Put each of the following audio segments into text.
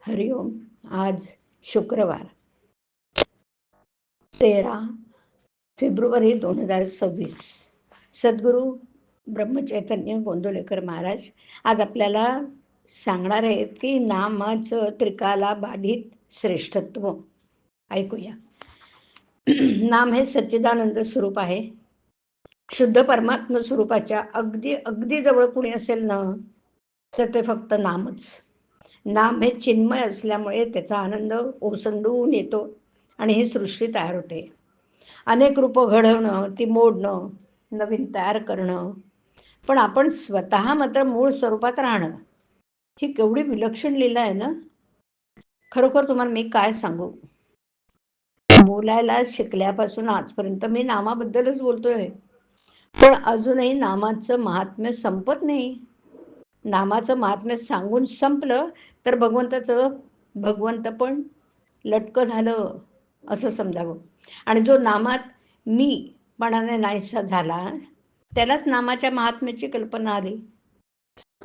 हरिओम. आज शुक्रवार 13 फेब्रुवारी 2026. सद्गुरू ब्रह्मचैतन्य गोंदवलेकर महाराज आज आपल्याला सांगणार आहेत की नामाचं त्रिकाला बाधित श्रेष्ठत्व. ऐकूया. नाम हे सच्चिदानंद स्वरूप आहे. शुद्ध परमात्म स्वरूपाच्या अगदी अगदी जवळ कुणी असेल ना तर ते फक्त नामच. नाम हे चिन्मय असल्यामुळे त्याचा आनंद ओसंडून येतो आणि ही सृष्टी तयार होते. अनेक रूपं घडवणं, ती मोडणं, नवीन तयार करणं, पण आपण स्वतः मात्र मूळ स्वरूपात राहणं, ही केवढी विलक्षण लीला आहे ना. खरोखर तुम्हाला मी काय सांगू, बोलायला शिकल्यापासून आजपर्यंत मी नामाबद्दलच बोलतोय, पण अजूनही नामाचं महात्म्य संपत नाही. नामाचं महात्म्य सांगून संपलं तर भगवंत पण लटकं झालं असं समजावं. आणि जो नामात मी पणाने नाहीसा झाला त्यालाच नामाच्या महात्म्याची कल्पना आली.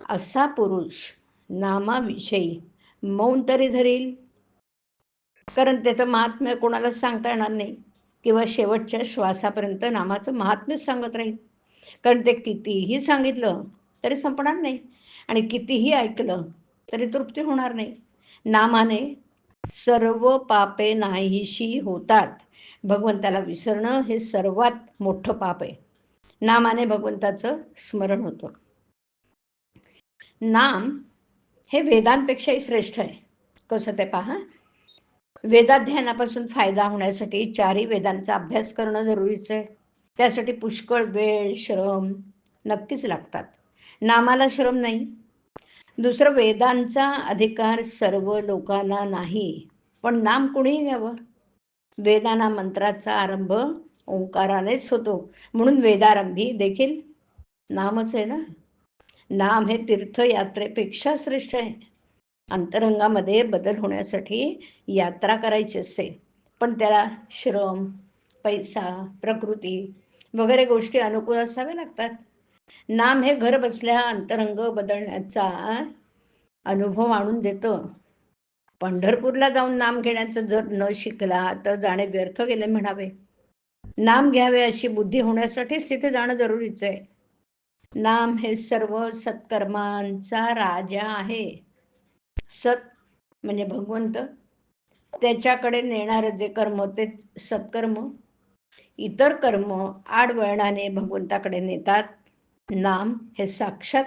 असा पुरुष नामाविषयी मौन तरी धरील, कारण त्याचं महात्म्य कोणाला सांगता येणार नाही, किंवा शेवटच्या श्वासापर्यंत नामाचं महात्म्य सांगत राहील. कारण ते कितीही सांगितलं तरी संपणार नाही आणि कितीही ऐकलं तरी तृप्ती होणार नाही. नामाने सर्व पापे नाहीशी होतात. भगवंताला विसरणं हे सर्वात मोठं पाप आहे. नामाने भगवंताचं स्मरण होतं. नाम हे वेदांपेक्षाही श्रेष्ठ आहे. कसं ते पहा. वेदाध्ययनापासून फायदा होण्यासाठी 4ही वेदांचा अभ्यास करणं जरुरीचं आहे. त्यासाठी पुष्कळ वेळ श्रम नक्कीच लागतात. नामाला श्रम नाही. दुसरं, वेदांचा अधिकार सर्व लोकांना नाही, पण नाम कोणीही घ्यावं. वेदांना मंत्राचा आरंभ ओंकारानेच होतो, म्हणून वेदारंभी देखील नामच आहे ना. नाम हे तीर्थयात्रेपेक्षा श्रेष्ठ आहे. अंतरंगामध्ये बदल होण्यासाठी यात्रा करायची असते, पण त्याला श्रम, पैसा, प्रकृती वगैरे गोष्टी अनुकूल असाव्या लागतात. नाम हे घर बसल्या अंतरंग बदलण्याचा अनुभव आणून देतं. पंढरपूरला जाऊन नाम घेण्याचं जर न शिकला तर जाणे व्यर्थ गेले म्हणावे. नाम घ्यावे अशी बुद्धी होण्यासाठीच तिथे जाणं जरुरीचं आहे. नाम हे सर्व सत्कर्मांचा राजा आहे. सत म्हणजे भगवंत, त्याच्याकडे नेणारं जे कर्म ते सत्कर्म. इतर कर्म आडवळणाने भगवंताकडे नेतात. नाम हे साक्षात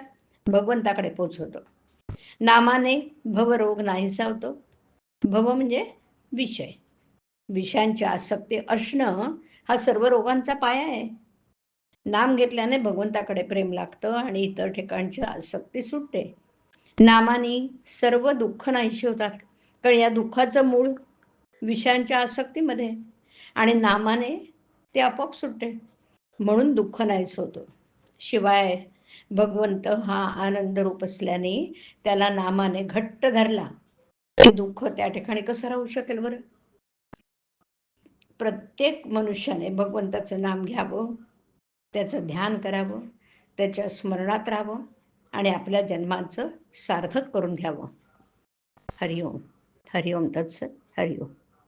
भगवंताकडे पोचवतो. नामाने भवरोग नाहीसा होतो. भव म्हणजे विषय. विषयांची आसक्ती असणं हा सर्व रोगांचा पाया आहे. नाम घेतल्याने भगवंताकडे प्रेम लागतं आणि इतर ठिकाणची आसक्ती सुटते. नामाने सर्व दुःख नाहीशी होतात, कारण या दुःखाचं मूळ विषयांच्या आसक्तीमध्ये, आणि नामाने ते आपोआप सुटते, म्हणून दुःख नाहीच होतो. शिवाय भगवंत हा आनंद रूप असल्याने त्याला नामाने घट्ट धरला की दुःख त्या ठिकाणी कसं राहू शकेल बरं. प्रत्येक मनुष्याने भगवंताचं नाम घ्यावं, त्याचं ध्यान करावं, त्याच्या स्मरणात राहावं आणि आपल्या जन्माचं सार्थक करून घ्यावं. हरिओम. हरिओम तत्सत. हरिओम.